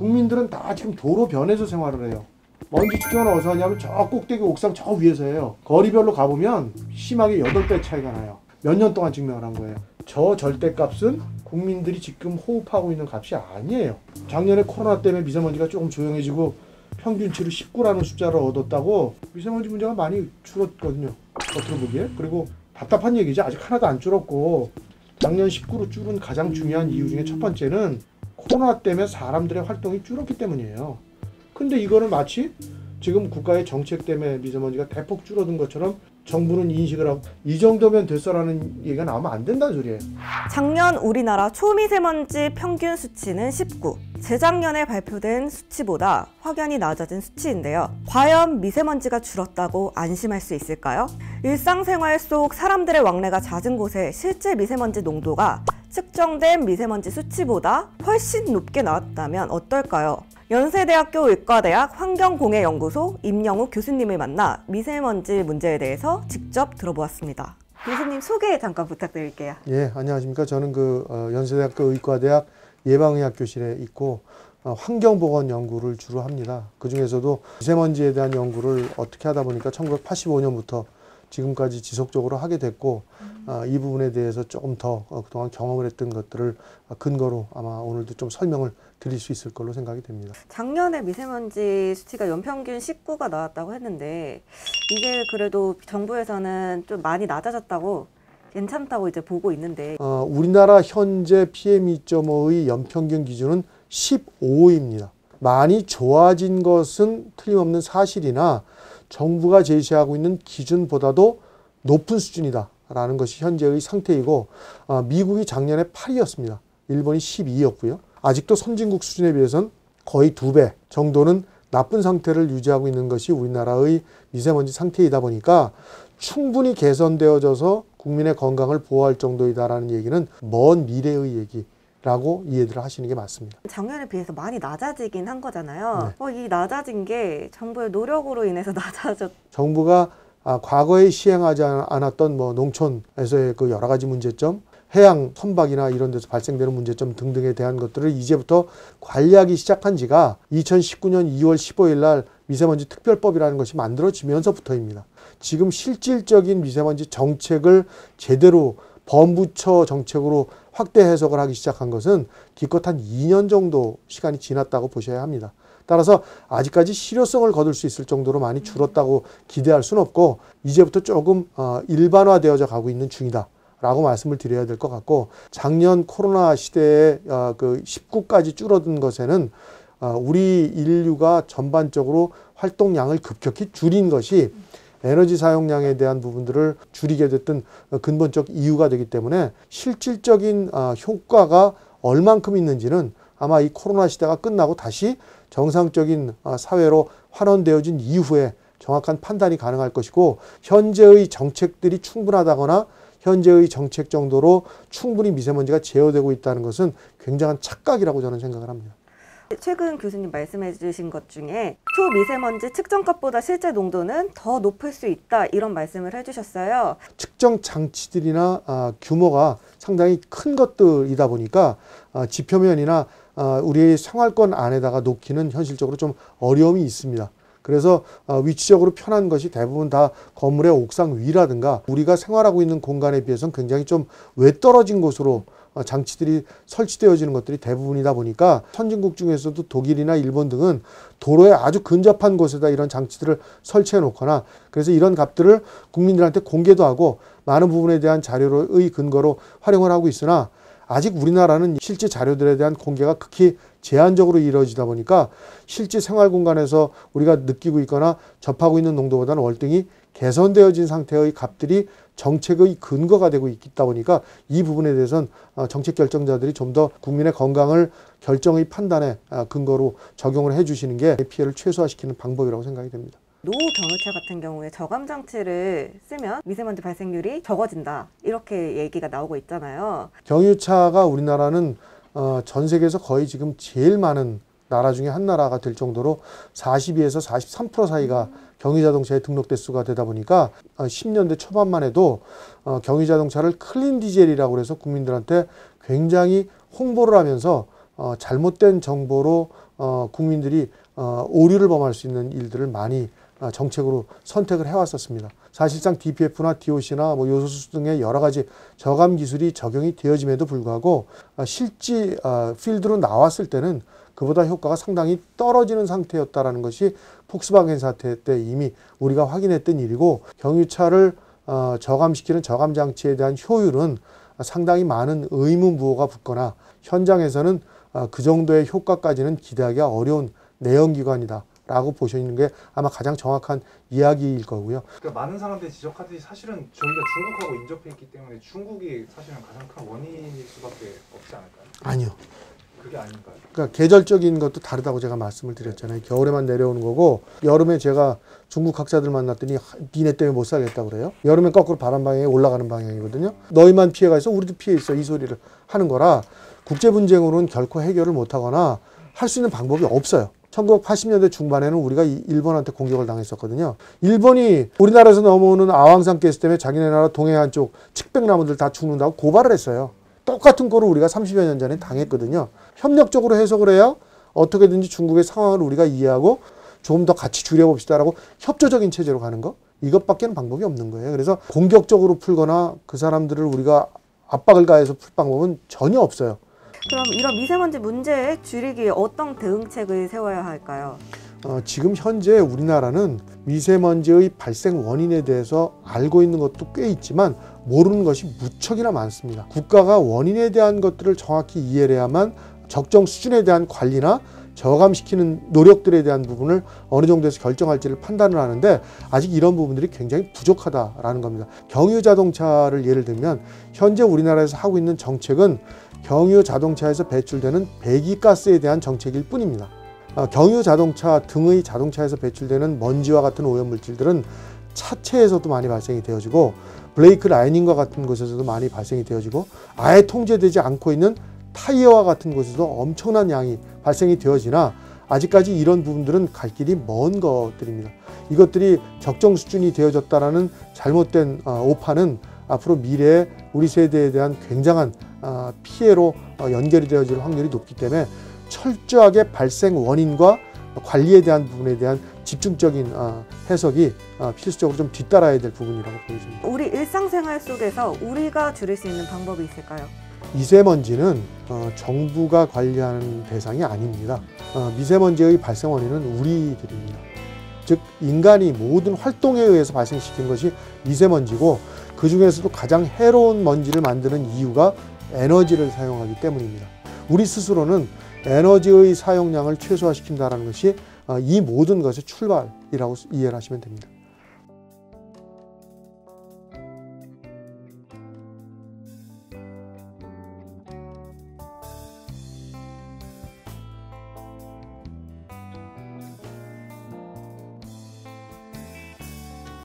국민들은 다 지금 도로변에서 생활을 해요. 먼지 측정은 어디서 하냐면 저 꼭대기 옥상 저 위에서 해요. 거리별로 가보면 심하게 8배 차이가 나요. 몇 년 동안 증명을 한 거예요. 저 절대값은 국민들이 지금 호흡하고 있는 값이 아니에요. 작년에 코로나 때문에 미세먼지가 조금 조용해지고 평균치로 19라는 숫자를 얻었다고 미세먼지 문제가 많이 줄었거든요. 겉으로 보기에. 그리고 답답한 얘기지. 아직 하나도 안 줄었고 작년 19로 줄은 가장 중요한 이유 중에 첫 번째는 코로나 때문에 사람들의 활동이 줄었기 때문이에요. 근데 이거는 마치 지금 국가의 정책 때문에 미세먼지가 대폭 줄어든 것처럼 정부는 인식을 하고 이 정도면 됐어라는 얘기가 나오면 안 된다는 소리예요. 작년 우리나라 초미세먼지 평균 수치는 19. 재작년에 발표된 수치보다 확연히 낮아진 수치인데요. 과연 미세먼지가 줄었다고 안심할 수 있을까요? 일상생활 속 사람들의 왕래가 잦은 곳에 실제 미세먼지 농도가 측정된 미세먼지 수치보다 훨씬 높게 나왔다면 어떨까요? 연세대학교 의과대학 환경공해연구소 임영욱 교수님을 만나 미세먼지 문제에 대해서 직접 들어보았습니다. 교수님 소개 잠깐 부탁드릴게요. 예, 안녕하십니까. 저는 연세대학교 의과대학 예방의학교실에 있고 환경보건 연구를 주로 합니다. 그 중에서도 미세먼지에 대한 연구를 어떻게 하다 보니까 1985년부터 지금까지 지속적으로 하게 됐고 이 부분에 대해서 조금 더 그동안 경험을 했던 것들을 근거로 아마 오늘도 좀 설명을 드릴 수 있을 걸로 생각이 됩니다. 작년에 미세먼지 수치가 연평균 19가 나왔다고 했는데 이게 그래도 정부에서는 좀 많이 낮아졌다고 괜찮다고 이제 보고 있는데 우리나라 현재 PM2.5의 연평균 기준은 15입니다. 많이 좋아진 것은 틀림없는 사실이나 정부가 제시하고 있는 기준보다도 높은 수준이다 라는 것이 현재의 상태이고 미국이 작년에 8이었습니다. 일본이 12였고요. 아직도 선진국 수준에 비해서는 거의 2배 정도는 나쁜 상태를 유지하고 있는 것이 우리나라의 미세먼지 상태이다 보니까 충분히 개선되어져서 국민의 건강을 보호할 정도이다라는 얘기는 먼 미래의 얘기라고 이해를 하시는 게 맞습니다. 작년에 비해서 많이 낮아지긴 한 거잖아요. 네. 이 낮아진 게 정부의 노력으로 인해서 정부가 과거에 시행하지 않았던 농촌에서의 그 여러 가지 문제점, 해양 선박이나 이런 데서 발생되는 문제점 등등에 대한 것들을 이제부터 관리하기 시작한 지가 2019년 2월 15일 날 미세먼지 특별법이라는 것이 만들어지면서부터입니다. 지금 실질적인 미세먼지 정책을 제대로 범부처 정책으로 확대 해석을 하기 시작한 것은 기껏 한 2년 정도 시간이 지났다고 보셔야 합니다. 따라서 아직까지 실효성을 거둘 수 있을 정도로 많이 줄었다고 기대할 수는 없고 이제부터 조금 일반화되어져 가고 있는 중이다 라고 말씀을 드려야 될 것 같고 작년 코로나 시대에 19까지 줄어든 것에는 우리 인류가 전반적으로 활동량을 급격히 줄인 것이 에너지 사용량에 대한 부분들을 줄이게 됐던 근본적 이유가 되기 때문에 실질적인 효과가 얼만큼 있는지는 아마 이 코로나 시대가 끝나고 다시 정상적인 사회로 환원되어진 이후에 정확한 판단이 가능할 것이고 현재의 정책들이 충분하다거나 현재의 정책 정도로 충분히 미세먼지가 제어되고 있다는 것은 굉장한 착각이라고 저는 생각을 합니다. 최근 교수님 말씀해 주신 것 중에 초미세먼지 측정값보다 실제 농도는 더 높을 수 있다 이런 말씀을 해주셨어요. 측정 장치들이나 규모가 상당히 큰 것들이다 보니까 지표면이나 우리의 생활권 안에다가 놓기는 현실적으로 좀 어려움이 있습니다. 그래서 위치적으로 편한 것이 대부분 다 건물의 옥상 위라든가 우리가 생활하고 있는 공간에 비해서는 굉장히 좀 외떨어진 곳으로 장치들이 설치되어지는 것들이 대부분이다 보니까 선진국 중에서도 독일이나 일본 등은 도로에 아주 근접한 곳에다 이런 장치들을 설치해 놓거나 그래서 이런 값들을 국민들한테 공개도 하고 많은 부분에 대한 자료의 근거로 활용을 하고 있으나 아직 우리나라는 실제 자료들에 대한 공개가 극히 제한적으로 이루어지다 보니까 실제 생활 공간에서 우리가 느끼고 있거나 접하고 있는 농도보다는 월등히 개선되어진 상태의 값들이 정책의 근거가 되고 있다 보니까 이 부분에 대해서는 정책 결정자들이 좀 더 국민의 건강을 결정의 판단의 근거로 적용을 해주시는 게 피해를 최소화시키는 방법이라고 생각이 됩니다. 노경유차 같은 경우에 저감 장치를 쓰면 미세먼지 발생률이 적어진다 이렇게 얘기가 나오고 있잖아요. 경유차가 우리나라는 전 세계에서 거의 지금 제일 많은 나라 중에 한 나라가 될 정도로 42에서 43% 사이가 경유자동차에 등록 대수가 되다 보니까 10년대 초반만 해도 경유자동차를 클린 디젤이라고 해서 국민들한테 굉장히 홍보를 하면서 잘못된 정보로 국민들이 오류를 범할 수 있는 일들을 많이 정책으로 선택을 해왔었습니다. 사실상 DPF나 DOC나 뭐 요소수 등의 여러 가지 저감 기술이 적용이 되어짐에도 불구하고 실제 필드로 나왔을 때는 그보다 효과가 상당히 떨어지는 상태였다라는 것이 폭스바겐 사태 때 이미 우리가 확인했던 일이고, 경유차를 저감시키는 저감 장치에 대한 효율은 상당히 많은 의문부호가 붙거나 현장에서는 그 정도의 효과까지는 기대하기가 어려운 내연기관이다 라고 보시는 게 아마 가장 정확한 이야기일 거고요. 그러니까 많은 사람들이 지적하듯이 사실은 저희가 중국하고 인접해 있기 때문에 중국이 사실은 가장 큰 원인일 수밖에 없지 않을까요? 아니요. 그게 아닌가요? 그러니까 계절적인 것도 다르다고 제가 말씀을 드렸잖아요. 겨울에만 내려오는 거고, 여름에 제가 중국 학자들 만났더니 니네 때문에 못 살겠다고 그래요. 여름엔 거꾸로 바람 방향에 올라가는 방향이거든요. 너희만 피해가 있어 우리도 피해 있어 이 소리를 하는 거라 국제 분쟁으로는 결코 해결을 못하거나 할 수 있는 방법이 없어요. 1980년대 중반에는 우리가 일본한테 공격을 당했었거든요. 일본이 우리나라에서 넘어오는 아황산 가스 때문에 자기네 나라 동해안 쪽 측백나무들 다 죽는다고 고발을 했어요. 똑같은 거를 우리가 30여 년 전에 당했거든요. 협력적으로 해석을 해야 어떻게든지 중국의 상황을 우리가 이해하고 조금 더 같이 줄여봅시다라고 협조적인 체제로 가는 거, 이것밖에는 방법이 없는 거예요. 그래서 공격적으로 풀거나 그 사람들을 우리가 압박을 가해서 풀 방법은 전혀 없어요. 그럼 이런 미세먼지 문제 줄이기에 어떤 대응책을 세워야 할까요? 지금 현재 우리나라는 미세먼지의 발생 원인에 대해서 알고 있는 것도 꽤 있지만 모르는 것이 무척이나 많습니다. 국가가 원인에 대한 것들을 정확히 이해를 해야만 적정 수준에 대한 관리나 저감시키는 노력들에 대한 부분을 어느 정도에서 결정할지를 판단을 하는데, 아직 이런 부분들이 굉장히 부족하다라는 겁니다. 경유 자동차를 예를 들면 현재 우리나라에서 하고 있는 정책은 경유 자동차에서 배출되는 배기가스에 대한 정책일 뿐입니다. 경유 자동차 등의 자동차에서 배출되는 먼지와 같은 오염물질들은 차체에서도 많이 발생이 되어지고, 브레이크 라이닝과 같은 곳에서도 많이 발생이 되어지고, 아예 통제되지 않고 있는 타이어와 같은 곳에서도 엄청난 양이 발생이 되어지나 아직까지 이런 부분들은 갈 길이 먼 것들입니다. 이것들이 적정 수준이 되어졌다라는 잘못된 오판은 앞으로 미래에 우리 세대에 대한 굉장한 피해로 연결이 되어질 확률이 높기 때문에 철저하게 발생 원인과 관리에 대한 부분에 대한 집중적인 해석이 필수적으로 좀 뒤따라야 될 부분이라고 보여집니다. 우리 일상생활 속에서 우리가 줄일 수 있는 방법이 있을까요? 미세먼지는 정부가 관리하는 대상이 아닙니다. 미세먼지의 발생 원인은 우리들입니다. 즉 인간이 모든 활동에 의해서 발생시킨 것이 미세먼지고, 그 중에서도 가장 해로운 먼지를 만드는 이유가 에너지를 사용하기 때문입니다. 우리 스스로는 에너지의 사용량을 최소화시킨다는 것이 이 모든 것의 출발이라고 이해를 하시면 됩니다.